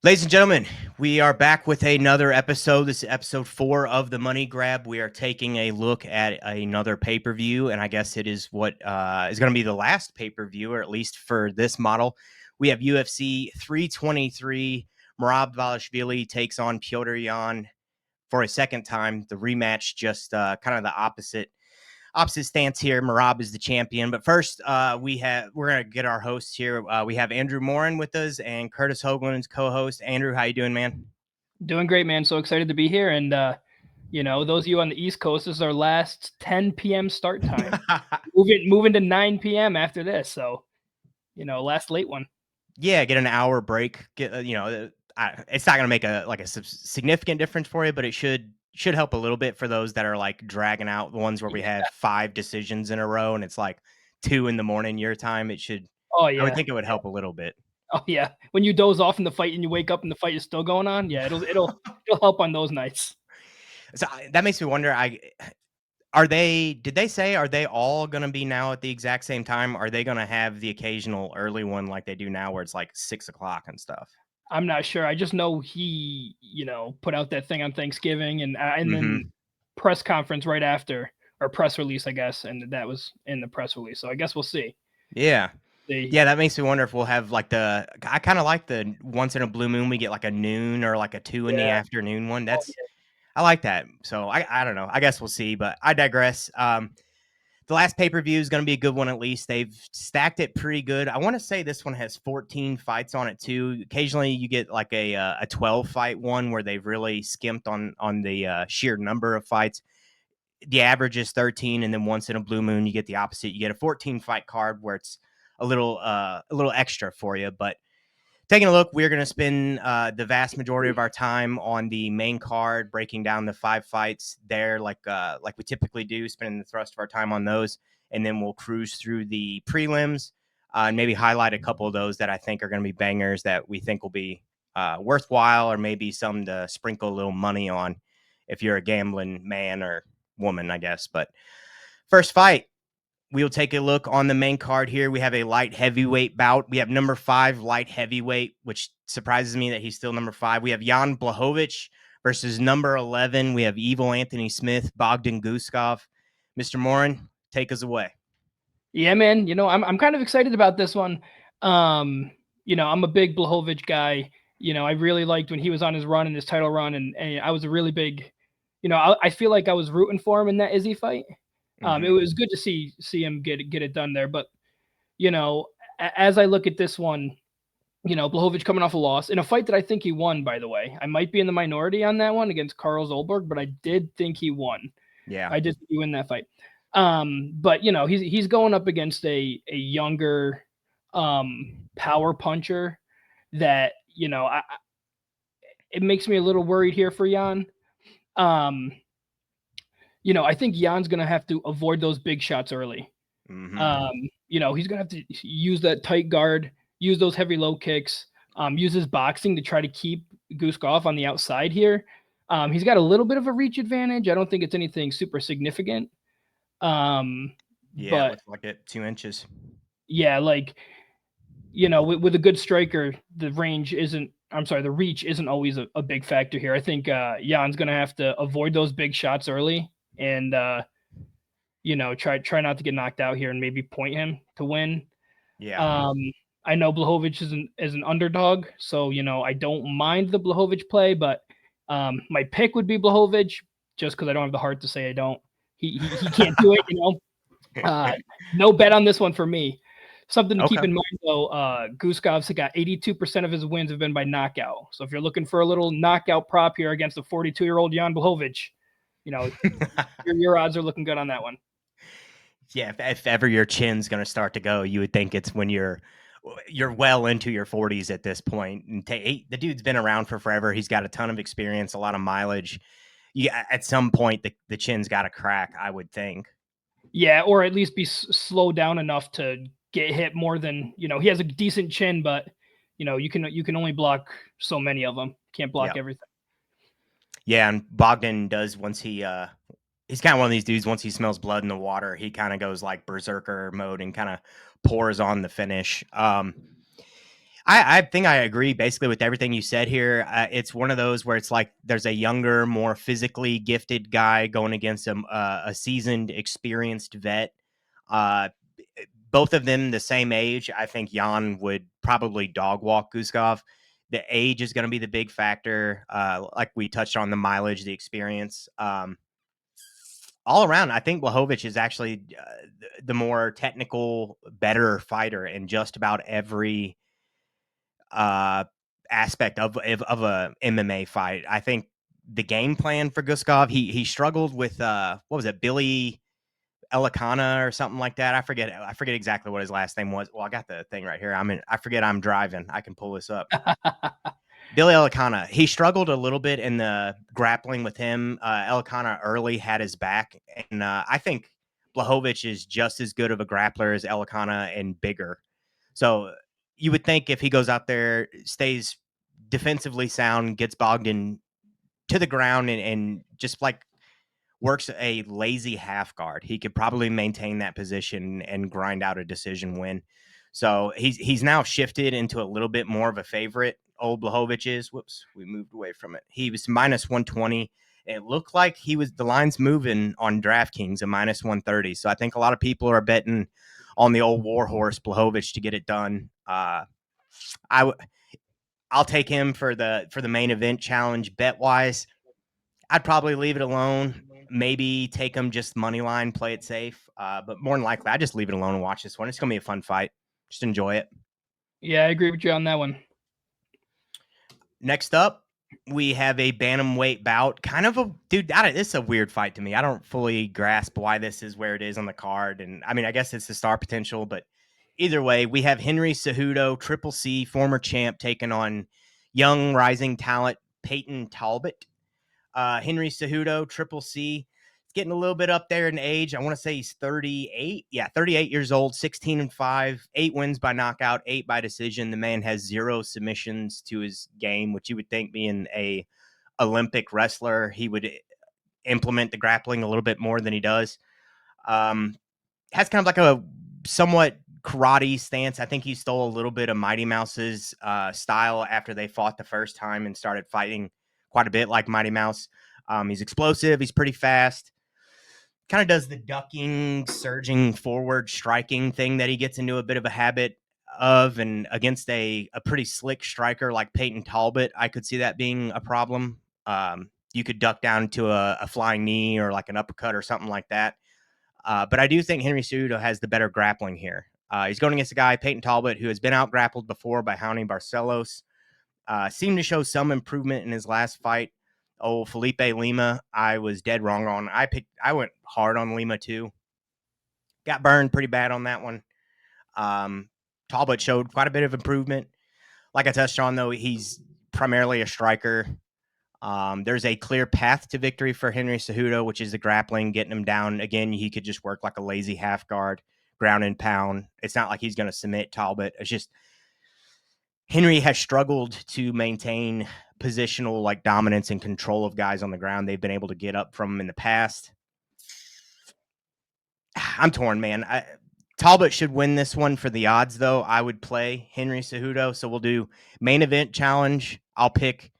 Ladies and gentlemen, we are back with another episode. This is episode 4 of the Money Grab. We are taking a look at another pay-per-view, and I guess it is what is going to be the last pay-per-view, or at least for this model. We have UFC 323. Merab Dvalishvili takes on Petr Yan for a second time. The rematch, just kind of the opposite stance here. Merab is the champion. But first, we're going to get our hosts here. We have Andrew Morin with us and Curtis Hoagland's co-host. Andrew, how you doing, man? Doing great, man. So excited to be here. And, those of you on the East Coast, this is our last 10 p.m. start time. moving to 9 p.m. after this. So, last late one. Yeah, get an hour break. It's not going to make a significant difference for you, but it should help a little bit for those that are like dragging out the ones where we have 5 decisions in a row and it's like 2 a.m. your time. It should. Oh yeah, I would think it would help a little bit. Oh yeah, when you doze off in the fight and you wake up and the fight is still going on, yeah, it'll help on those nights. So that makes me wonder. Did they say, are they all going to be now at the exact same time? Are they going to have the occasional early one like they do now where it's like 6 o'clock and stuff? I'm not sure. I just know he, put out that thing on Thanksgiving and then press conference right after, or press release, I guess. And that was in the press release. So I guess we'll see. Yeah. Yeah, that makes me wonder if we'll have like I kind of like the once in a blue moon, we get like a noon or like a 2 in the afternoon one. I like that. So I don't know. I guess we'll see, but I digress. The last pay-per-view is going to be a good one. At least they've stacked it pretty good. I want to say this one has 14 fights on it too. Occasionally you get like a 12 fight one where they've really skimped on the sheer number of fights. The average is 13. And then once in a blue moon, you get the opposite. You get a 14 fight card where it's a little extra for you. But taking a look, we're going to spend the vast majority of our time on the main card, breaking down the 5 fights there, like we typically do, spending the thrust of our time on those, and then we'll cruise through the prelims and maybe highlight a couple of those that I think are going to be bangers that we think will be worthwhile, or maybe some to sprinkle a little money on if you're a gambling man or woman, I guess. But first fight. We'll take a look on the main card here. We have a light heavyweight bout. We have number 5 light heavyweight, which surprises me that he's still number 5. We have Jan Blachowicz versus number 11. We have Evil Anthony Smith, Bogdan Guskov. Mr. Morin, take us away. Yeah, man. I'm kind of excited about this one. I'm a big Blachowicz guy. I really liked when he was on his run, in his title run, and I was a really big, I feel like I was rooting for him in that Izzy fight. It was good to see him get it done there. But, as I look at this one, Blachowicz coming off a loss in a fight that I think he won, by the way. I might be in the minority on that one against Carl Zolberg, but I did think he won. Yeah. I did think he win that fight. But, he's going up against a younger power puncher that, it makes me a little worried here for Jan. I think Jan's going to have to avoid those big shots early. He's going to have to use that tight guard, use those heavy low kicks, use his boxing to try to keep Guskov on the outside here. He's got a little bit of a reach advantage. I don't think it's anything super significant. But it looks like it 2 inches. Yeah, with a good striker, the reach isn't always a big factor here. I think Jan's going to have to avoid those big shots early. And, try not to get knocked out here and maybe point him to win. Yeah. I know Blachowicz is an underdog, so, I don't mind the Blachowicz play, but my pick would be Blachowicz just because I don't have the heart to say I don't. He can't do it, no bet on this one for me. Something to keep in mind, though, Guskov's got 82% of his wins have been by knockout. So if you're looking for a little knockout prop here against a 42-year-old Jan Blachowicz, your odds are looking good on that one. Yeah, if ever your chin's going to start to go, you would think it's when you're well into your 40s at this point. And the dude's been around for forever. He's got a ton of experience, a lot of mileage. At some point, the chin's got to crack, I would think. Yeah, or at least be slowed down enough to get hit more than, he has a decent chin, but, you can only block so many of them. Can't block everything. Yeah, and Bogdan does once he's kind of one of these dudes, once he smells blood in the water, he kind of goes like berserker mode and kind of pours on the finish. I think I agree basically with everything you said here. It's one of those where it's like there's a younger, more physically gifted guy going against a seasoned, experienced vet. Uh, both of them the same age. I think Jan would probably dog walk Guskov. The age is going to be the big factor. Like we touched on, the mileage, the experience. All around, I think Blachowicz is actually the more technical, better fighter in just about every aspect of a MMA fight. I think the game plan for Guskov, he struggled with what was it, Billy Elicana or something like that. I forget exactly what his last name was. Well, I got the thing right here. I forget I'm driving. I can pull this up. Billy Elicana, he struggled a little bit in the grappling with him. Elicana early had his back, and I think Blachowicz is just as good of a grappler as Elicana and bigger. So you would think if he goes out there, stays defensively sound, gets bogged in to the ground, and just like works a lazy half guard, he could probably maintain that position and grind out a decision win. So he's now shifted into a little bit more of a favorite. Old Blachowicz is. Whoops, we moved away from it. He was minus 120. It looked like the line's moving on DraftKings at minus 130. So I think a lot of people are betting on the old warhorse Blachowicz to get it done. I'll take him for the main event challenge bet wise. I'd probably leave it alone. Maybe take him just money line, play it safe. But more than likely, I just leave it alone and watch this one. It's gonna be a fun fight. Just enjoy it. Yeah, I agree with you on that one. Next up, we have a bantamweight bout. Kind of this is a weird fight to me. I don't fully grasp why this is where it is on the card. And I mean, I guess it's the star potential, but either way, we have Henry Cejudo, Triple C, former champ, taking on young rising talent Payton Talbott. Henry Cejudo, Triple C, getting a little bit up there in age. I want to say he's 38. Yeah, 38 years old, 16-5, 8 wins by knockout, 8 by decision. The man has 0 submissions to his game, which you would think being a Olympic wrestler, he would implement the grappling a little bit more than he does. Has kind of like a somewhat karate stance. I think he stole a little bit of Mighty Mouse's style after they fought the first time and started fighting quite a bit like Mighty Mouse. He's explosive. He's pretty fast. Kind of does the ducking, surging forward, striking thing that he gets into a bit of a habit of. And against a pretty slick striker like Payton Talbott, I could see that being a problem. You could duck down to a flying knee or like an uppercut or something like that. But I do think Henry Cejudo has the better grappling here. He's going against a guy, Payton Talbott, who has been out grappled before by Johnny Barcelos. Seemed to show some improvement in his last fight. Felipe Lima, I was dead wrong on. I went hard on Lima too. Got burned pretty bad on that one. Talbot showed quite a bit of improvement. Like I touched on, though, he's primarily a striker. There's a clear path to victory for Henry Cejudo, which is the grappling, getting him down. Again, he could just work like a lazy half guard, ground and pound. It's not like he's going to submit Talbot. It's just Henry has struggled to maintain positional like dominance and control of guys on the ground. They've been able to get up from him in the past. I'm torn, man. Talbot should win this one for the odds, though. I would play Henry Cejudo. So we'll do main event challenge. I'll pick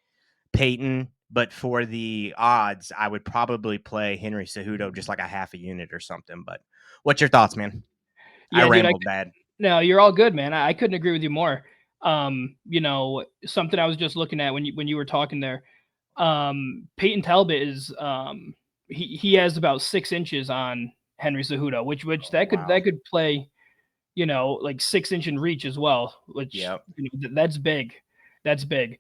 Payton, but for the odds, I would probably play Henry Cejudo just like a half a unit or something. But what's your thoughts, man? Yeah, I rambled bad. No, you're all good, man. I couldn't agree with you more. Something I was just looking at when you were talking there. Payton Talbott is he has about 6 inches on Henry Cejudo, which that could play, like 6 inch in reach as well, which that's big. That's big.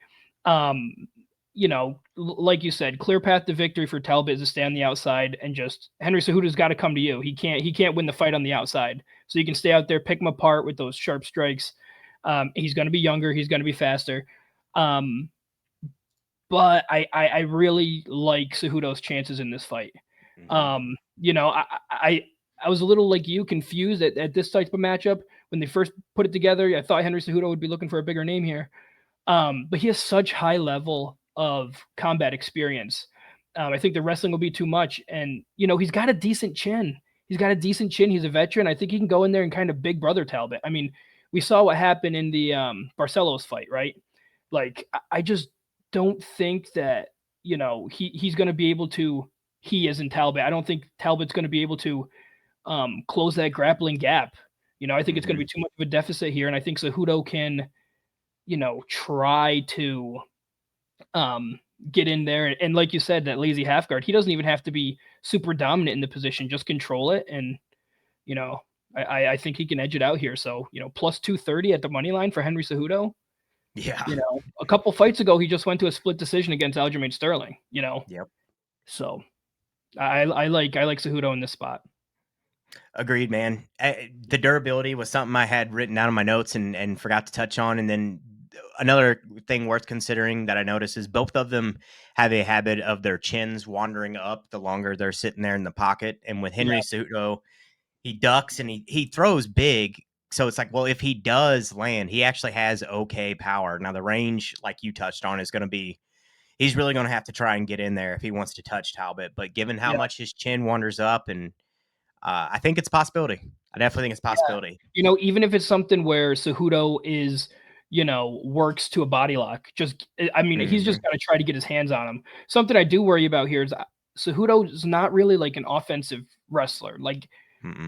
Like you said, clear path to victory for Talbot is to stay on the outside, and just Henry Cejudo's got to come to you. He can't win the fight on the outside. So you can stay out there, pick him apart with those sharp strikes. He's going to be younger. He's going to be faster. But I really like Cejudo's chances in this fight. Mm-hmm. I was a little like you, confused at this type of matchup. When they first put it together, I thought Henry Cejudo would be looking for a bigger name here. But he has such high level of combat experience. I think the wrestling will be too much. And, he's got a decent chin. He's a veteran. I think he can go in there and kind of big brother Talbot. I mean, we saw what happened in the Barcelos fight, right? Like, I just don't think that, you know, he's going to be able to, he as in Talbot, I don't think Talbot's going to be able to close that grappling gap. You know, I think it's going to be too much of a deficit here. And I think Cejudo can, you know, try to get in there. And like you said, that lazy half guard, he doesn't even have to be super dominant in the position, just control it. And, you know, I think he can edge it out here. So, you know, plus 230 at the money line for Henry Cejudo. Yeah. You know, a couple fights ago, he just went to a split decision against Aljamain Sterling, you know? Yep. So I like Cejudo in this spot. Agreed, man. The durability was something I had written down in my notes and forgot to touch on. And then another thing worth considering that I noticed is both of them have a habit of their chins wandering up the longer they're sitting there in the pocket. And with Henry Cejudo, he ducks and he throws big. So it's like, well, if he does land, he actually has okay power. Now, the range, like you touched on, is going to be, he's really going to have to try and get in there if he wants to touch Talbot. But given how much his chin wanders up, and I think it's a possibility. I definitely think it's a possibility. You know, even if it's something where Cejudo is, you know, works to a body lock, just, I mean, he's just going to try to get his hands on him. Something I do worry about here is Cejudo is not really like an offensive wrestler. Like,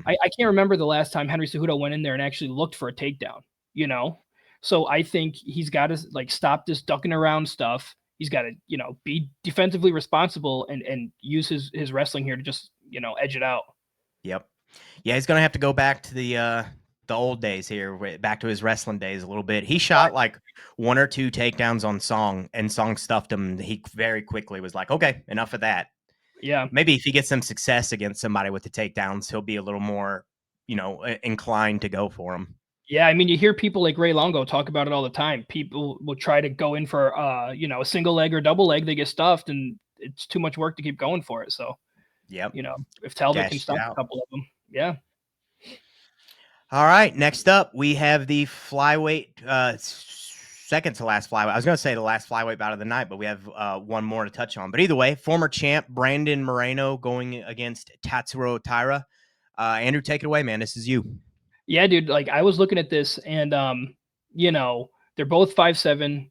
I can't remember the last time Henry Cejudo went in there and actually looked for a takedown, you know? So I think he's got to like stop this ducking around stuff. He's got to, you know, be defensively responsible and use his wrestling here to just, you know, edge it out. Yep. Yeah, he's gonna have to go back to the old days here, back to his wrestling days a little bit. He shot like 1 or 2 takedowns on Song, and Song stuffed him. He very quickly was like, okay, enough of that. Yeah. Maybe if he gets some success against somebody with the takedowns, he'll be a little more, you know, inclined to go for him. Yeah, I mean, you hear people like Ray Longo talk about it all the time. People will try to go in for, you know, a single leg or double leg. They get stuffed, and it's too much work to keep going for it. So, yep. You know, if Talbot can stop a couple of them, yeah. All right, next up, we have the flyweight, second to last flyweight. I was going to say the last flyweight bout of the night, but we have one more to touch on. But either way, former champ Brandon Moreno going against Tatsuro Taira. Andrew, take it away, man. This is you. Yeah, dude. Like, I was looking at this, and you know, they're both 5'7".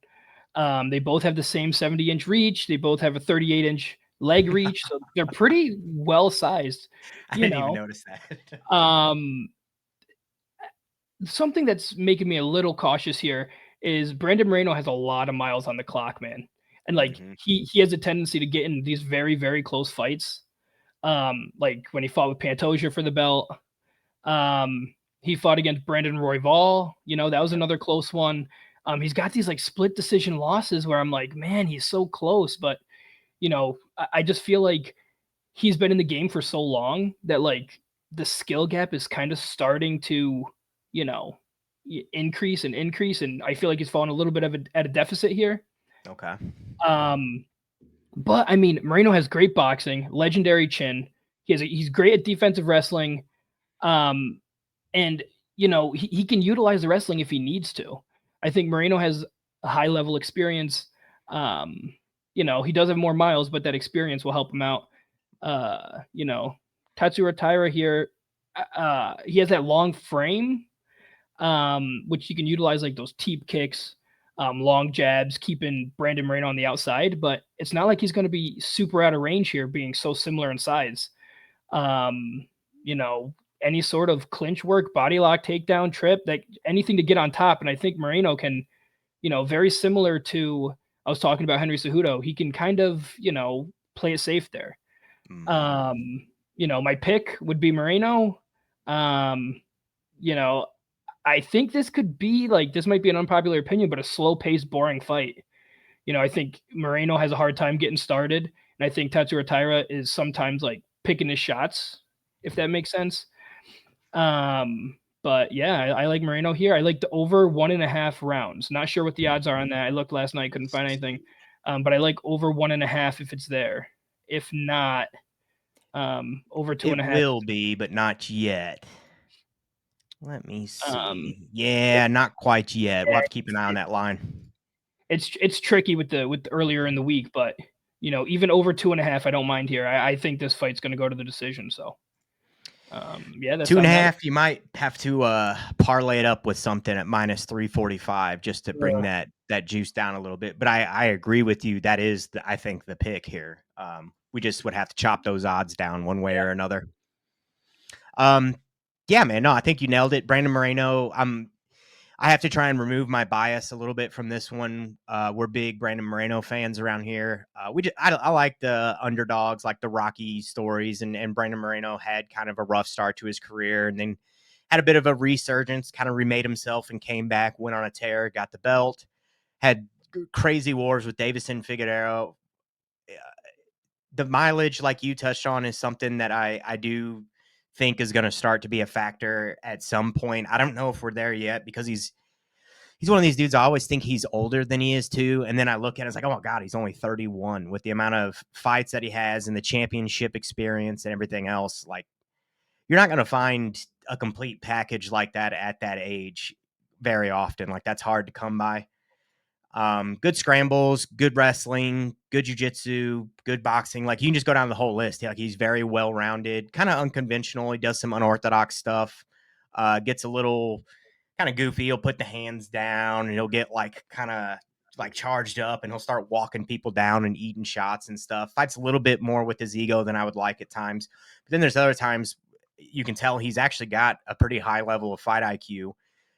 They both have the same 70-inch reach. They both have a 38-inch leg reach, so they're pretty well sized. I didn't even notice that. Something that's making me a little cautious here is Brandon Moreno has a lot of miles on the clock, man. And like he has a tendency to get in these very, very close fights. Like when he fought with Pantoja for the belt. He fought against Brandon Royval, you know, that was another close one. He's got these like split decision losses where I'm like, man, he's so close, but you know, I just feel like he's been in the game for so long that like the skill gap is kind of starting to, you know, increase. And I feel like he's fallen a little bit at a deficit here. Okay. But I mean, Moreno has great boxing, legendary chin. He's great at defensive wrestling. And you know, he can utilize the wrestling if he needs to. I think Moreno has a high level experience. You know, he does have more miles, but that experience will help him out. You know, Tatsuro Taira here, he has that long frame, which he can utilize like those teep kicks, long jabs, keeping Brandon Moreno on the outside, but it's not like he's going to be super out of range here, being so similar in size. You know, any sort of clinch work, body lock, takedown, trip, like anything to get on top. And I think Moreno can, you know, very similar to, I was talking about Henry Cejudo, he can kind of, you know, play it safe there. You know, my pick would be Moreno. You know, I think this could be like, this might be an unpopular opinion, but a slow paced, boring fight. You know, I think Moreno has a hard time getting started. And I think Tatsuro Taira is sometimes like picking his shots, if that makes sense. But yeah, I like Moreno here. I like the over 1.5 rounds. Not sure what the odds are on that. I looked last night, couldn't find anything. But I like over 1.5 if it's there. If not, over 2.5. It will be, but not yet. Let me see. Yeah, not quite yet. We'll have to keep an eye on that line. It's tricky with the earlier in the week, but you know, even over 2.5, I don't mind here. I think this fight's going to go to the decision. So, Yeah, that's 2.5. You might have to parlay it up with something at minus 345 just to bring that juice down a little bit. But I agree with you. That is, I think, the pick here. We just would have to chop those odds down one way or another. Yeah, man. No, I think you nailed it. Brandon Moreno. I have to try and remove my bias a little bit from this one. We're big Brandon Moreno fans around here. I like the underdogs, like the Rocky stories, and Brandon Moreno had kind of a rough start to his career, and then had a bit of a resurgence, kind of remade himself, and came back, went on a tear, got the belt, had crazy wars with Dawson Figueroa. The mileage, like you touched on, is something that I do think is going to start to be a factor at some point. I don't know if we're there yet because he's one of these dudes. I always think he's older than he is too. And then I look at it, it's like, oh my God, he's only 31 with the amount of fights that he has and the championship experience and everything else. Like, you're not going to find a complete package like that at that age very often. Like, that's hard to come by. Good scrambles, good wrestling, good jiu-jitsu, good boxing. Like, you can just go down the whole list. Like, he's very well-rounded, kind of unconventional. He does some unorthodox stuff, gets a little kind of goofy. He'll put the hands down and he'll get like kind of like charged up and he'll start walking people down and eating shots and stuff. Fights a little bit more with his ego than I would like at times. But then there's other times you can tell he's actually got a pretty high level of fight IQ,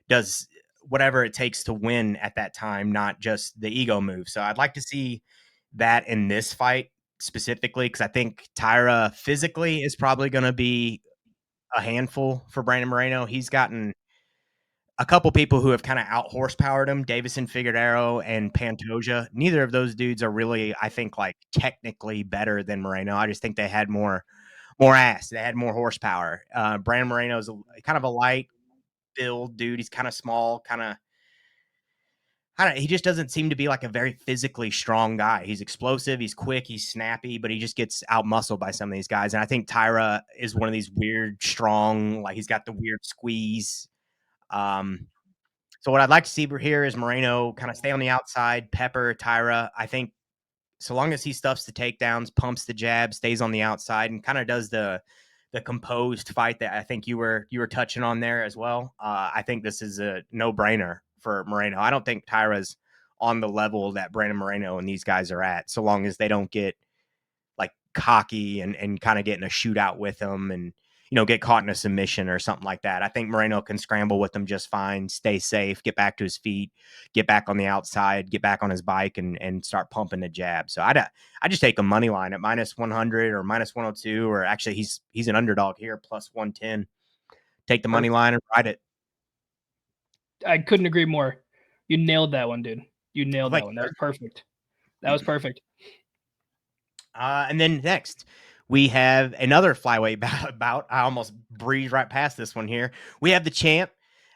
does whatever it takes to win at that time, not just the ego move. So I'd like to see that in this fight specifically, because I think Tyra physically is probably going to be a handful for Brandon Moreno. He's gotten a couple people who have kind of out horsepowered him, Dawson Figueroa and Pantoja. Neither of those dudes are really, I think, like technically better than Moreno. I just think they had more ass. They had more horsepower. Brandon Moreno is kind of a light build dude. He's kind of small, he just doesn't seem to be like a very physically strong guy. He's explosive, he's quick, he's snappy, but he just gets out muscled by some of these guys. And I think Tyra is one of these weird, strong, like he's got the weird squeeze. So what I'd like to see here is Moreno kind of stay on the outside, pepper Tyra. I think so long as he stuffs the takedowns, pumps the jab, stays on the outside, and kind of does the composed fight that I think you were touching on there as well. I think this is a no brainer for Moreno. I don't think Tyra's on the level that Brandon Moreno and these guys are at, so long as they don't get like cocky and kind of get in a shootout with him and get caught in a submission or something like that. I think Moreno can scramble with them just fine, stay safe, get back to his feet, get back on the outside, get back on his bike and start pumping the jab. So I just take a money line at minus 100 or minus 102, or actually he's an underdog here, plus 110. Take the money line and ride it. I couldn't agree more. You nailed that one, dude. You nailed that one. That was perfect. That was perfect. And then next, we have another flyweight bout. I almost breezed right past this one here. We have the champ,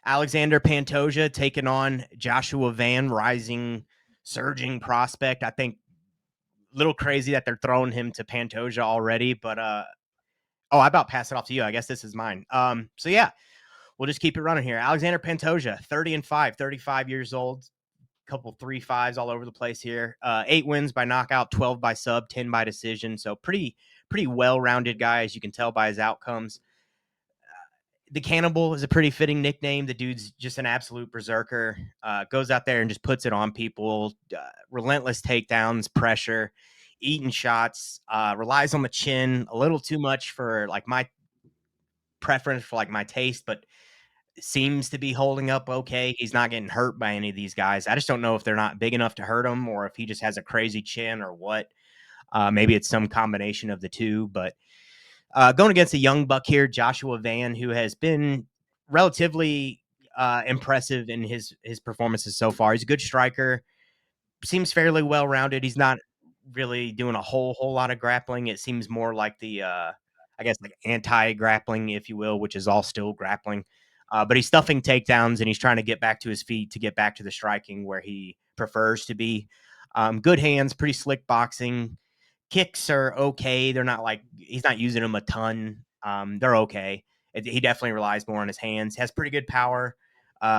Alexandre Pantoja, taking on Joshua Van, rising, surging prospect. I think a little crazy that they're throwing him to Pantoja already, but I about pass it off to you. I guess this is mine. So yeah, we'll just keep it running here. Alexandre Pantoja, 30-5, 35 years old. Couple 3-5s all over the place here. 8 wins by knockout, 12 by sub, 10 by decision. So pretty well-rounded guy, as you can tell by his outcomes. The Cannibal is a pretty fitting nickname. The dude's just an absolute berserker. Goes out there and just puts it on people. Relentless takedowns, pressure, eating shots. Relies on the chin a little too much for like my preference, for like my taste, but seems to be holding up okay. He's not getting hurt by any of these guys. I just don't know if they're not big enough to hurt him or if he just has a crazy chin or what. Maybe it's some combination of the two. But going against a young buck here, Joshua Van, who has been relatively impressive in his performances so far. He's a good striker. Seems fairly well-rounded. He's not really doing a whole lot of grappling. It seems more like the I guess like anti-grappling, if you will, which is all still grappling. But he's stuffing takedowns and he's trying to get back to his feet to get back to the striking where he prefers to be. Good hands, pretty slick boxing. Kicks are okay. They're not like he's not using them a ton. They're okay. He definitely relies more on his hands. Has pretty good power.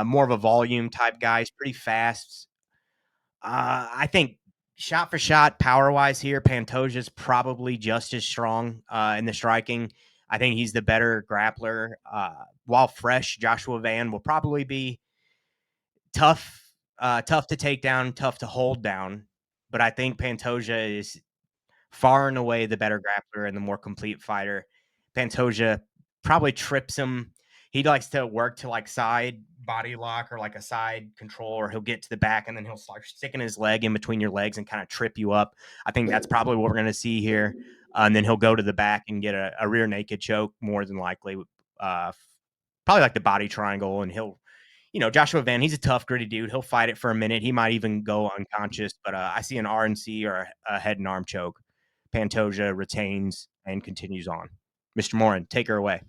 More of a volume type guy. He's pretty fast. I think shot for shot, power wise here, Pantoja's probably just as strong in the striking. I think he's the better grappler. While fresh, Joshua Van will probably be tough, tough to take down, tough to hold down. But I think Pantoja is far and away the better grappler and the more complete fighter. Pantoja probably trips him. He likes to work to like side body lock or like a side control, or he'll get to the back and then he'll start sticking his leg in between your legs and kind of trip you up. I think that's probably what we're going to see here. And then he'll go to the back and get a rear naked choke, more than likely. Probably like the body triangle, and he'll, Joshua Van, he's a tough, gritty dude. He'll fight it for a minute. He might even go unconscious, but I see an RNC or a head and arm choke. Pantoja retains and continues on. Mr. Morin, take her away.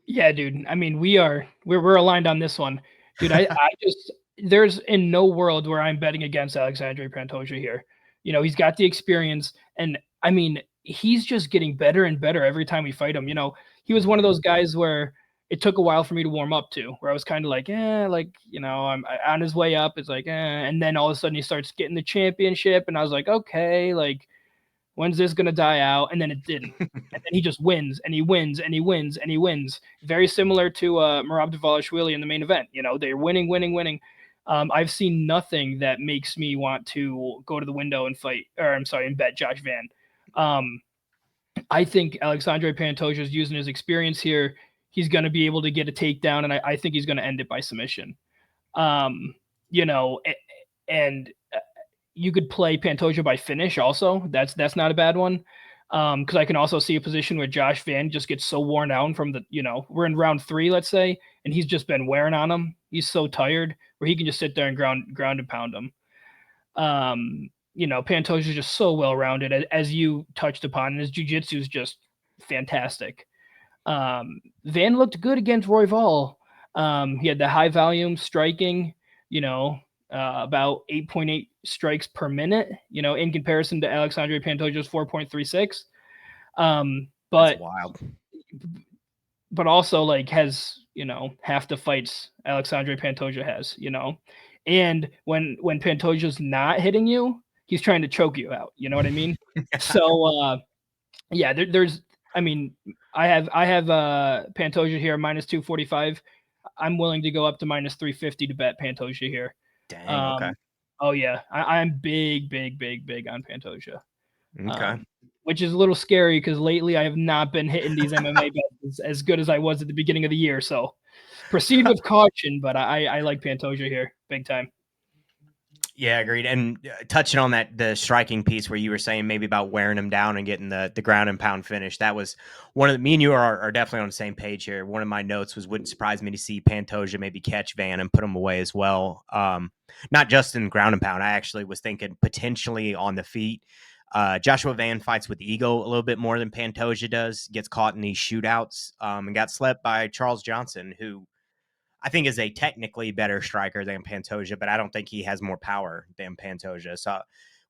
Yeah, dude. I mean, we're aligned on this one, dude. I just, there's in no world where I'm betting against Alexandre Pantoja here. He's got the experience, and I mean, he's just getting better and better every time we fight him. He was one of those guys where it took a while for me to warm up to, where I was kind of like, I'm on his way up. It's like, and then all of a sudden he starts getting the championship, and I was like, okay, like, when's this gonna die out? And then it didn't. And then he just wins, and he wins, and he wins, and he wins. Very similar to Merab Dvalishvili in the main event. They're winning, winning, winning. I've seen nothing that makes me want to go to the window and and bet Josh Van. I think Alexandre Pantoja is using his experience here. He's going to be able to get a takedown, and I think he's going to end it by submission. And you could play Pantoja by finish also. That's not a bad one. Because I can also see a position where Josh Van just gets so worn down from we're in round 3, let's say, and he's just been wearing on him. He's so tired where he can just sit there and ground and pound him. Pantoja is just so well-rounded, as you touched upon, and his jiu-jitsu is just fantastic. Van looked good against Royval. He had the high volume striking, about 8.8 strikes per minute, in comparison to Alexandre Pantoja's 4.36. But that's wild. But also like has, half the fights Alexandre Pantoja has, and when Pantoja's not hitting you, he's trying to choke you out. You know what I mean? So, yeah, there's, I mean, I have Pantoja here minus 245. I'm willing to go up to minus 350 to bet Pantoja here. Dang, okay. Oh yeah, I'm big on Pantoja. Okay. Which is a little scary because lately I have not been hitting these MMA bets as good as I was at the beginning of the year. So proceed with caution, but I like Pantoja here big time. Yeah, agreed. And touching on the striking piece where you were saying maybe about wearing him down and getting the ground and pound finish, that was one of me and you are definitely on the same page here. One of my notes was, wouldn't surprise me to see Pantoja maybe catch Van and put him away as well. Not just in ground and pound. I actually was thinking potentially on the feet. Joshua Van fights with ego a little bit more than Pantoja does, gets caught in these shootouts, and got slept by Charles Johnson, who I think is a technically better striker than Pantoja, but I don't think he has more power than Pantoja. So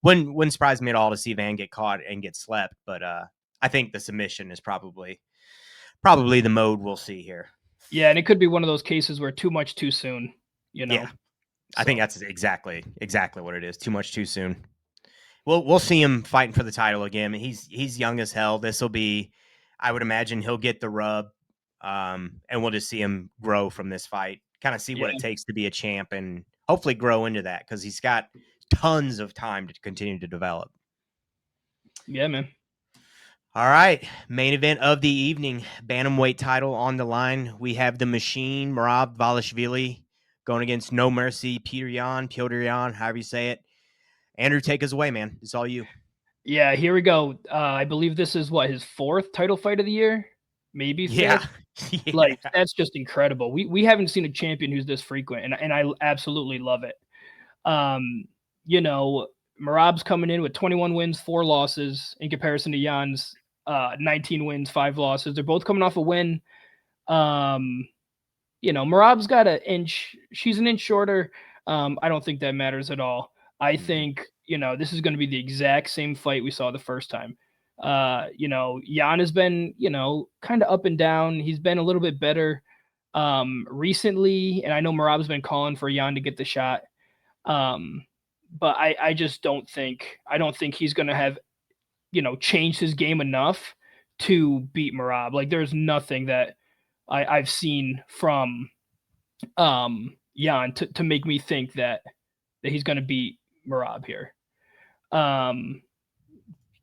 wouldn't surprise me at all to see Van get caught and get slept, but I think the submission is probably the mode we'll see here. Yeah, and it could be one of those cases where too much too soon, Yeah. I think that's exactly what it is. Too much too soon. We'll see him fighting for the title again. He's young as hell. This will be, I would imagine he'll get the rub, and we'll just see him grow from this fight. Kind of see what it takes to be a champ, and hopefully grow into that because he's got tons of time to continue to develop. Yeah, man. All right, main event of the evening, bantamweight title on the line. We have the Machine Merab Dvalishvili going against No Mercy Petr Yan, however you say it. Andrew, take us away, man. It's all you. Yeah, here we go. I believe this is his 4th title fight of the year, maybe 5th. Yeah. Like, that's just incredible. We haven't seen a champion who's this frequent, and I absolutely love it. Merab's coming in with 21 wins, 4 losses in comparison to Jan's 19 wins, 5 losses. They're both coming off a win. Merab's got an inch. She's an inch shorter. I don't think that matters at all. I think, this is going to be the exact same fight we saw the first time. Jan has been, kind of up and down. He's been a little bit better recently, and I know Merab's been calling for Jan to get the shot. But I just don't think he's going to have, changed his game enough to beat Merab. Like there's nothing that I've seen from Yan to make me think that he's going to beat Merab here.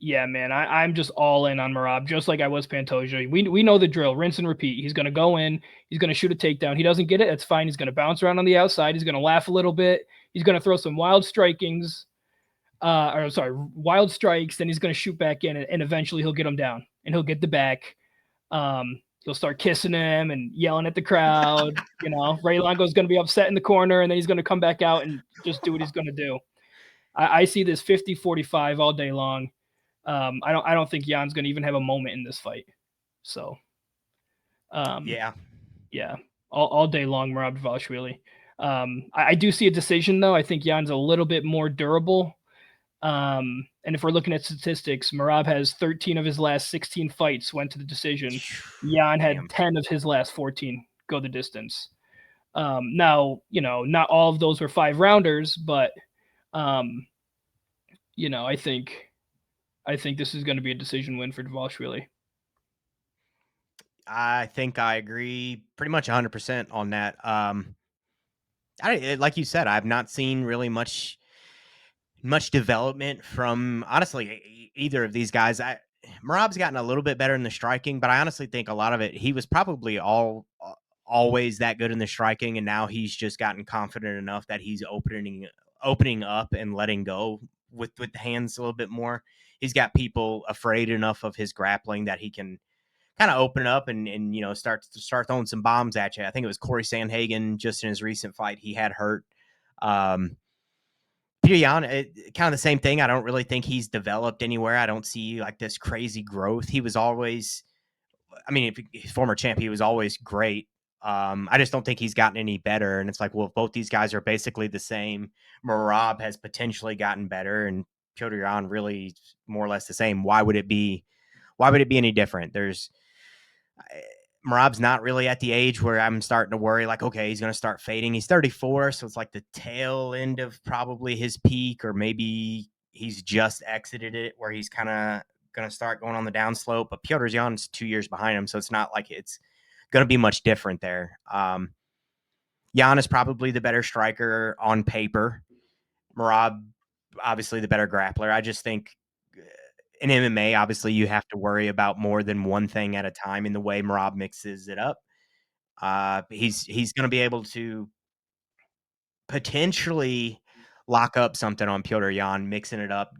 Yeah, man, I'm just all in on Merab, just like I was Pantoja. We know the drill, rinse and repeat. He's going to go in, he's going to shoot a takedown. He doesn't get it, it's fine. He's going to bounce around on the outside. He's going to laugh a little bit. He's going to throw some wild strikings, wild strikes. Then he's going to shoot back in, and eventually he'll get him down, and he'll get the back. He'll start kissing him and yelling at the crowd. Ray Longo's going to be upset in the corner, and then he's going to come back out and just do what he's going to do. I see this 50-45 all day long. I don't think Jan's going to even have a moment in this fight. So, yeah, all day long, Merab Dvalishvili. I do see a decision though. I think Jan's a little bit more durable. And if we're looking at statistics, Merab has 13 of his last 16 fights went to the decision. Jan had 10 of his last 14 go the distance. Now, not all of those were 5-rounders, but, I think this is going to be a decision win for Dvalishvili. I think I agree pretty much 100% on that. Like you said, I've not seen really much development from, honestly, either of these guys. Merab's gotten a little bit better in the striking, but I honestly think a lot of it, he was probably always that good in the striking, and now he's just gotten confident enough that he's opening up and letting go with the hands a little bit more. He's got people afraid enough of his grappling that he can kind of open up and start throwing some bombs at you. I think it was Corey Sandhagen just in his recent fight he had hurt. Petr Yan, kind of the same thing. I don't really think he's developed anywhere. I don't see like this crazy growth. He was always, if former champ, he was always great. I just don't think he's gotten any better. And it's like, well, if both these guys are basically the same, Merab has potentially gotten better, and Petr Yan really more or less the same. Why would it be any different? Merab's not really at the age where I'm starting to worry, like, okay, he's going to start fading. He's 34, so it's like the tail end of probably his peak, or maybe he's just exited it where he's kind of going to start going on the downslope. But Petr Yan's 2 years behind him, so it's not like it's going to be much different there. Yan is probably the better striker on paper. Merab, obviously the better grappler. I just think in MMA, obviously you have to worry about more than one thing at a time in the way Merab mixes it up. He's going to be able to potentially lock up something on Petr Yan, mixing it up,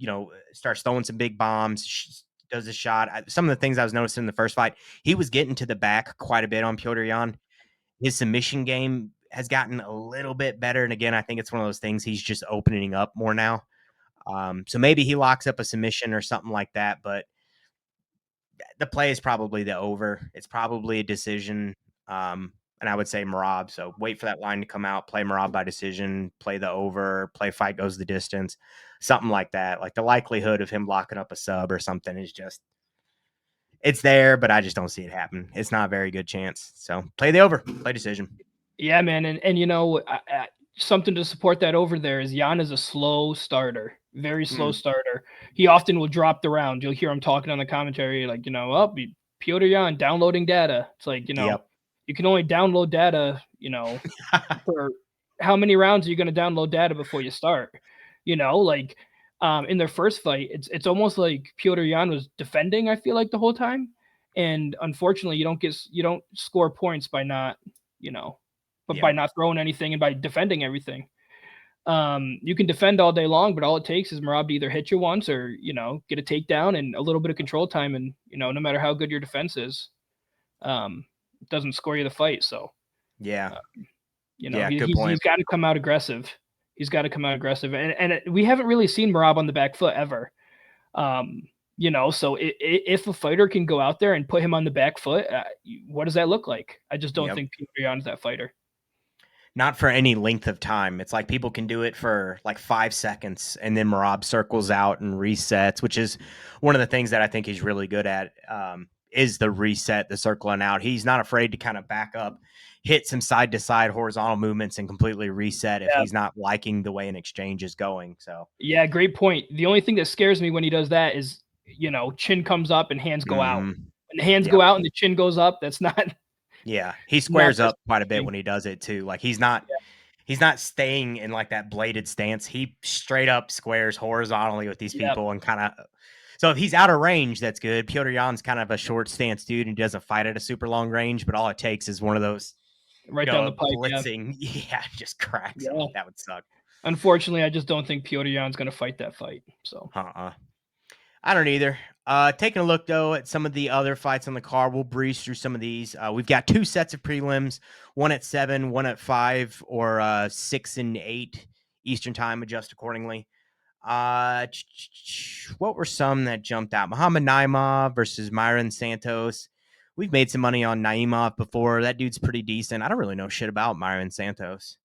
starts throwing some big bombs, does a shot. Some of the things I was noticing in the first fight, he was getting to the back quite a bit on Petr Yan. His submission game has gotten a little bit better. And again, I think it's one of those things he's just opening up more now. So maybe he locks up a submission or something like that, but the play is probably the over. It's probably a decision. And I would say Merab. So wait for that line to come out, play Merab by decision, play the over, play fight goes the distance, something like that. Like the likelihood of him locking up a sub or something is just, it's there, but I just don't see it happen. It's not a very good chance. So play the over, play decision. Yeah, man. And something to support that over there is Yan is a slow starter, very slow starter. He often will drop the round. You'll hear him talking on the commentary, like, Petr Yan downloading data. It's like, Yep. You can only download data, for how many rounds are you going to download data before you start? In their first fight, it's almost like Petr Yan was defending, I feel like, the whole time. And unfortunately, you don't score points by not, by not throwing anything and by defending everything. You can defend all day long, but all it takes is Merab to either hit you once or, get a takedown and a little bit of control time. And, no matter how good your defense is, it doesn't score you the fight. So, good point. He's got to come out aggressive. And we haven't really seen Merab on the back foot ever. So if a fighter can go out there and put him on the back foot, what does that look like? I just don't think Petr Yan's that fighter. Not for any length of time. It's like people can do it for like 5 seconds, and then Merab circles out and resets, which is one of the things that I think he's really good at, is the reset, the circling out. He's not afraid to kind of back up, hit some side-to-side horizontal movements, and completely reset if he's not liking the way an exchange is going. So yeah, great point. The only thing that scares me when he does that is, chin comes up and hands go out. and the hands go out and the chin goes up. That's not. Yeah, he squares up quite a bit when he does it too. Like he's not staying in like that bladed stance. He straight up squares horizontally with these people and kind of. So if he's out of range, that's good. Petr Yan's kind of a short stance dude and doesn't fight at a super long range, but all it takes is one of those down the pipe, blitzing. Yeah, just cracks him. That would suck. Unfortunately, I just don't think Petr Yan's going to fight that fight. So. I don't either. Taking a look, though, at some of the other fights on the card, we'll breeze through some of these. We've got 2 sets of prelims, one at 7, one at 5, or 6 and 8 Eastern time, adjust accordingly. What were some that jumped out? Muhammad Naimov versus Myron Santos. We've made some money on Naimov before. That dude's pretty decent. I don't really know shit about Myron Santos.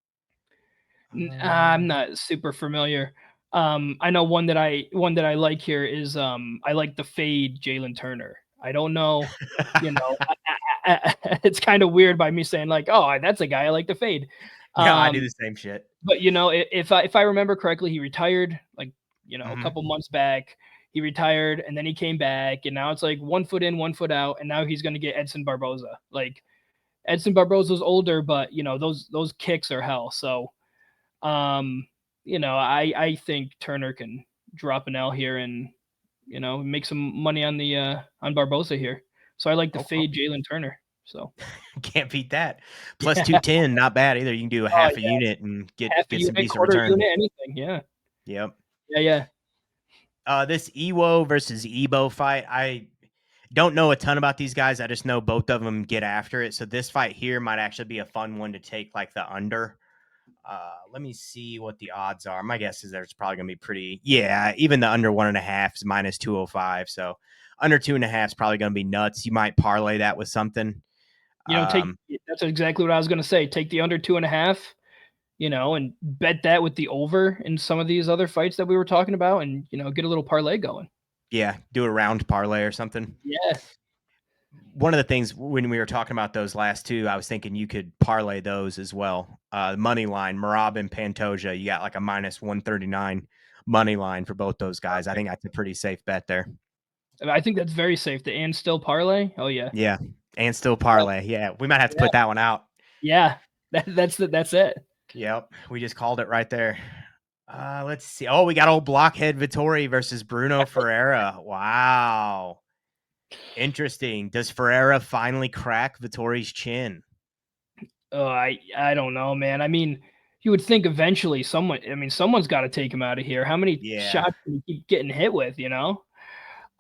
I'm not super familiar. I know one that I like here is I like the fade Jalen Turner. I don't know, it's kind of weird by me saying like, oh, that's a guy I like the fade. Yeah, I do the same shit. But if I remember correctly, he retired like a couple months back. He retired and then he came back, and now it's like 1 foot in, 1 foot out, and now he's gonna get Edson Barboza. Like Edson Barboza's older, but those kicks are hell. So. I think Turner can drop an L here and make some money on the on Barboza here. So I like to fade Jalen Turner. So can't beat that. Plus 210, not bad either. You can do a half a unit and get some decent return. Unit, anything, yeah. Yep. Yeah. This Iwo versus Ebo fight, I don't know a ton about these guys. I just know both of them get after it. So this fight here might actually be a fun one to take like the under. Let me see what the odds are. My guess is there's probably going to be pretty. Yeah, even the under 1.5 is minus 205. So under 2.5 is probably going to be nuts. You might parlay that with something. That's exactly what I was going to say. Take the under 2.5, and bet that with the over in some of these other fights that we were talking about, and get a little parlay going. Yeah, do a round parlay or something. Yeah. One of the things when we were talking about those last two, I was thinking you could parlay those as well. Money line, Merab and Pantoja, you got like a minus 139 money line for both those guys. I think that's a pretty safe bet there. I think that's very safe. The and still parlay. Oh yeah. Yeah, and still parlay. Yeah, we might have to put that one out. Yeah, that's it. Yep, we just called it right there. Let's see. Oh, we got old blockhead Vettori versus Bruno Ferreira. Wow. Interesting. Does Ferreira finally crack Vettori's chin? Oh, I don't know, man. I mean, you would think eventually someone's got to take him out of here. How many shots can he keep getting hit with,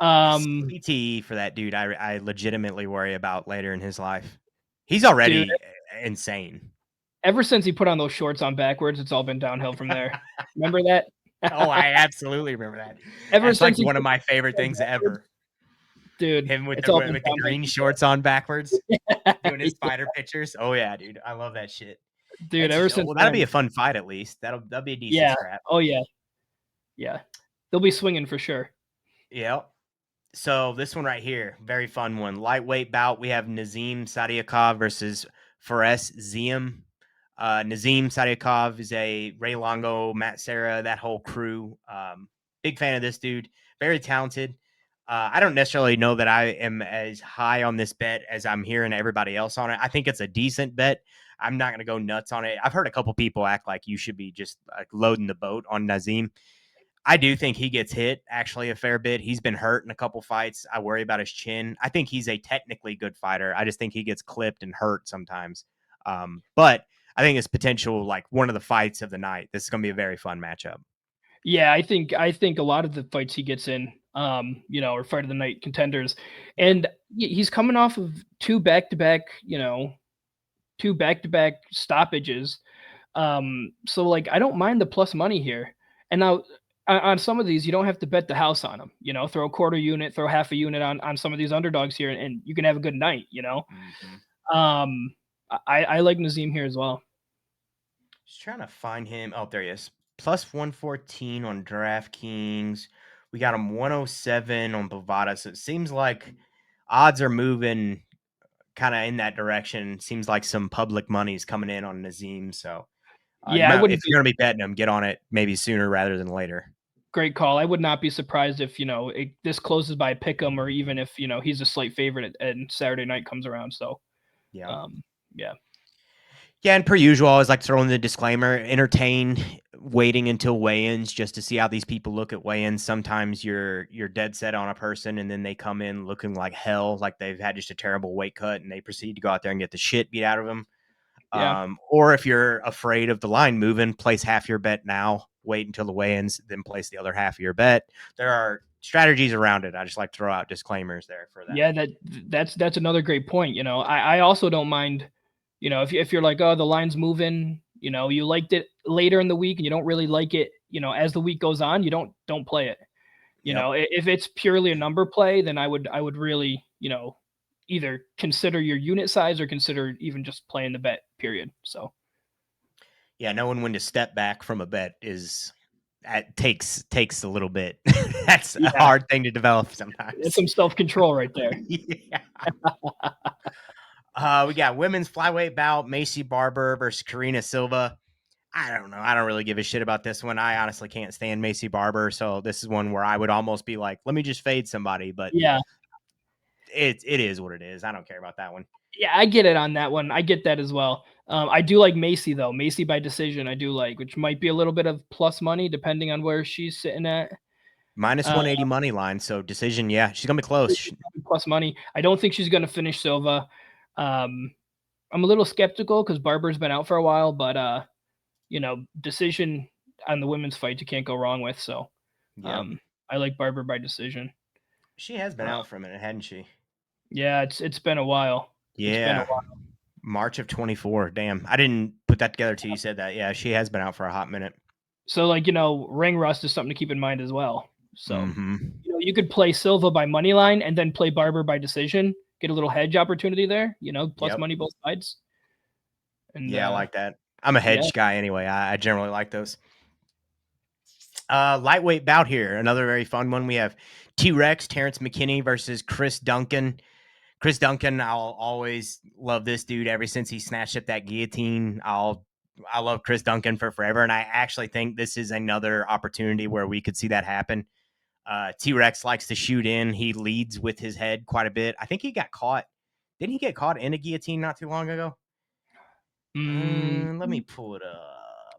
CTE for that dude, I legitimately worry about later in his life. He's already insane. Ever since he put on those shorts on backwards, it's all been downhill from there. Remember that? Oh, I absolutely remember that. That's like one of my favorite things ever. Dude, him with the green shorts on backwards, doing his fighter pictures. Oh yeah, dude, I love that shit. Dude, that'll be a fun fight at least. That'll be a decent scrap. Oh yeah. They'll be swinging for sure. Yep. So this one right here, very fun one. Lightweight bout. We have Nazim Sadiakov versus Fares Ziem. Nazim Sadiakov is a Ray Longo, Matt Serra, that whole crew. Big fan of this dude. Very talented. I don't necessarily know that I am as high on this bet as I'm hearing everybody else on it. I think it's a decent bet. I'm not going to go nuts on it. I've heard a couple people act like you should be just like loading the boat on Nazim. I do think he gets hit actually a fair bit. He's been hurt in a couple fights. I worry about his chin. I think he's a technically good fighter. I just think he gets clipped and hurt sometimes. But I think it's potential like one of the fights of the night. This is going to be a very fun matchup. Yeah, I think a lot of the fights he gets in, or fight of the night contenders, and he's coming off of two back-to-back stoppages. So like I don't mind the plus money here. And now on some of these, you don't have to bet the house on them. Throw a quarter unit, throw half a unit on some of these underdogs here, and you can have a good night. Mm-hmm. I like Nazim here as well. Just trying to find him. Oh, there he is. Plus 114 on DraftKings. We got him 107 on Bovada. So it seems like odds are moving kind of in that direction. Seems like some public money is coming in on Nazim. So if you're going to be betting him, get on it maybe sooner rather than later. great call. I would not be surprised if, this closes by a pick 'em, or even if, he's a slight favorite and Saturday night comes around. So, Yeah. yeah. Yeah, and per usual, I always like throwing the disclaimer: entertain waiting until weigh-ins just to see how these people look at weigh-ins. Sometimes you're dead set on a person, and then they come in looking like hell, like they've had just a terrible weight cut, and they proceed to go out there and get the shit beat out of them. Yeah. Or if you're afraid of the line moving, place half your bet now, wait until the weigh-ins, then place the other half of your bet. There are strategies around it. I just like to throw out disclaimers there for that. Yeah, that's another great point. I also don't mind, if you're like, oh, the line's moving, you liked it later in the week and you don't really like it, as the week goes on, you don't play it. If it's purely a number play, then I would really, either consider your unit size or consider even just playing the bet, period. So yeah, knowing when to step back from a bet takes a little bit. That's a hard thing to develop sometimes. It's some self-control right there. Yeah. We got women's flyweight bout, Macy Barber versus Karina Silva. I don't know. I don't really give a shit about this one. I honestly can't stand Macy Barber, so this is one where I would almost be like, let me just fade somebody, but yeah, it is what it is. I don't care about that one. Yeah, I get it on that one. I get that as well. I do like Macy though. Macy by decision, I do like, which might be a little bit of plus money depending on where she's sitting at. Minus 180 money line, so decision, yeah, she's gonna be close. Plus money. I don't think she's gonna finish Silva. I'm a little skeptical because Barber's been out for a while, but decision on the women's fight you can't go wrong with. So, I like Barber by decision. She has been out for a minute, hadn't she? Yeah, it's been a while. Yeah. It's been a while. March of 24. Damn. I didn't put that together till you said that. Yeah, she has been out for a hot minute. So, ring rust is something to keep in mind as well. So, you could play Silva by money line and then play Barber by decision, get a little hedge opportunity there, plus money both sides. And I like that. I'm a hedge guy anyway. I generally like those. Lightweight bout here. Another very fun one. We have T-Rex, Terrence McKinney versus Chris Duncan. Chris Duncan, I'll always love this dude ever since he snatched up that guillotine. I love Chris Duncan for forever, and I actually think this is another opportunity where we could see that happen. T-Rex likes to shoot in. He leads with his head quite a bit. I think he got caught. Didn't he get caught in a guillotine not too long ago? Let me pull it up.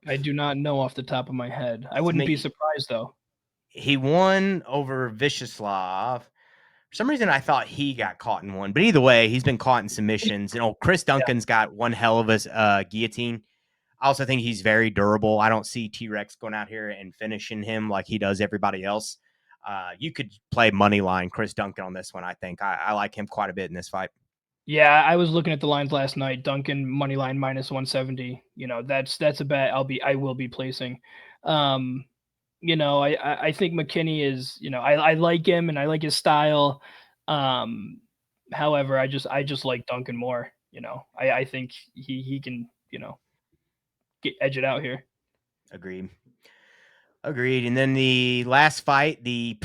I do not know off the top of my head. I wouldn't be surprised, though. He won over Vyacheslav. For some reason, I thought he got caught in one. But either way, he's been caught in submissions. Chris Duncan's got one hell of a guillotine. I also think he's very durable. I don't see T-Rex going out here and finishing him like he does everybody else. You could play money line Chris Duncan on this one, I think. I like him quite a bit in this fight. Yeah, I was looking at the lines last night. Duncan money line minus 170. That's a bet I will be placing. I think McKinney is, I like him and I like his style. However, I just like Duncan more. I think he can, edge it out here. Agreed. And then the last fight, the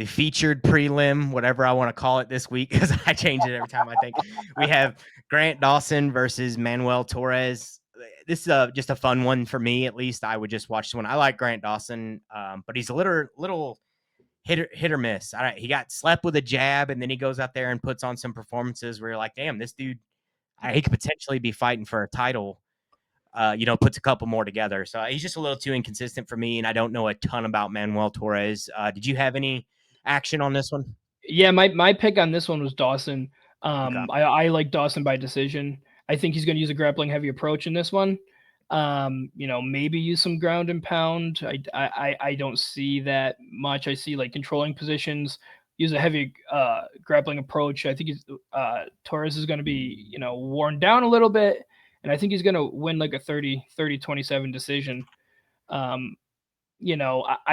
featured prelim, whatever I want to call it this week, because I change it every time I think. We have Grant Dawson versus Manuel Torres. This is just a fun one for me, at least. I would just watch this one. I like Grant Dawson, but he's a little hit or miss. He got slept with a jab, and then he goes out there and puts on some performances where you're like, damn, this dude, he could potentially be fighting for a title. Puts a couple more together. So he's just a little too inconsistent for me, and I don't know a ton about Manuel Torres. Did you have any action on this one? Yeah, my pick on this one was Dawson. Okay. I like Dawson by decision. I think he's going to use a grappling heavy approach in this one. Maybe use some ground and pound. I don't see that much. I see like controlling positions, use a heavy grappling approach. I think Torres is going to be, worn down a little bit. And I think he's going to win like a 30-27 decision. I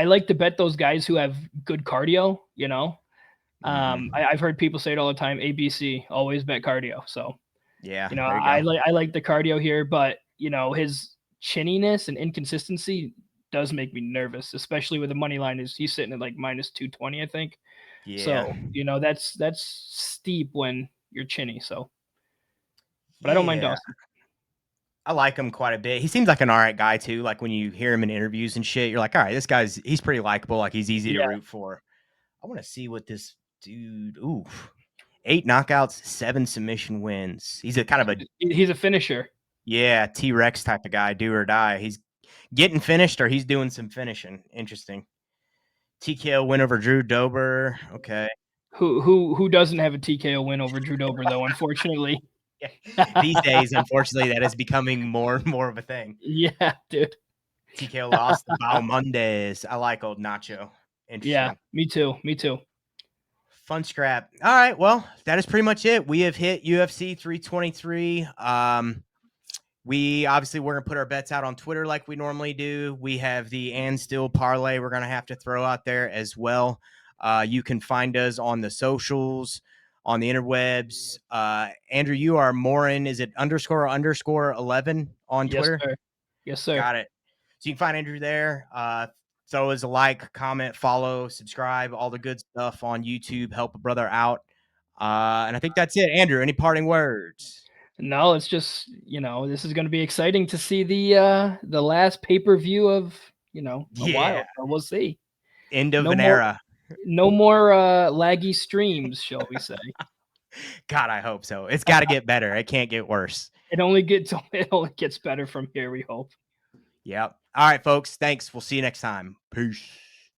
like to bet those guys who have good cardio, I've heard people say it all the time, ABC, always bet cardio. So, yeah, I like the cardio here, but, his chinniness and inconsistency does make me nervous, especially with the money line. He's sitting at like minus 220, I think. Yeah. So, that's steep when you're chinny. So, but I don't mind Dawson. I like him quite a bit. He seems like an all right guy too. Like when you hear him in interviews and shit, you're like, all right, he's pretty likable. Like he's easy to Yeah, root for. I want to see what this dude. Ooh, 8 knockouts, 7 submission wins. He's a kind of a he's a finisher. T-Rex type of guy, do or die. He's getting finished or he's doing some finishing. Interesting. TKO win over Drew Dober. Okay. Who doesn't have a TKO win over Drew Dober though? Unfortunately. These days, unfortunately, that is becoming more and more of a thing. Yeah, dude. TKO lost to Bao Mondays. I like old Nacho. Interesting. Yeah, me too. Me too. Fun scrap. All right. Well, that is pretty much it. We have hit UFC 323. We're going to put our bets out on Twitter like we normally do. We have the and still parlay we're going to have to throw out there as well. You can find us on the socials, on the interwebs. Andrew, you are Morin. Is it __11 on Twitter? Sir. Yes, sir. Got it. So you can find Andrew there. Throw us a like, comment, follow, subscribe, all the good stuff on YouTube. Help a brother out. And I think that's it. Andrew, any parting words? No, it's just, this is going to be exciting to see the last pay-per-view of, a while. So we'll see. End of an era. No more laggy streams, shall we say. God, I hope so. It's got to get better. It can't get worse. It only gets better from here, we hope. Yep. All right, folks. Thanks. We'll see you next time. Peace.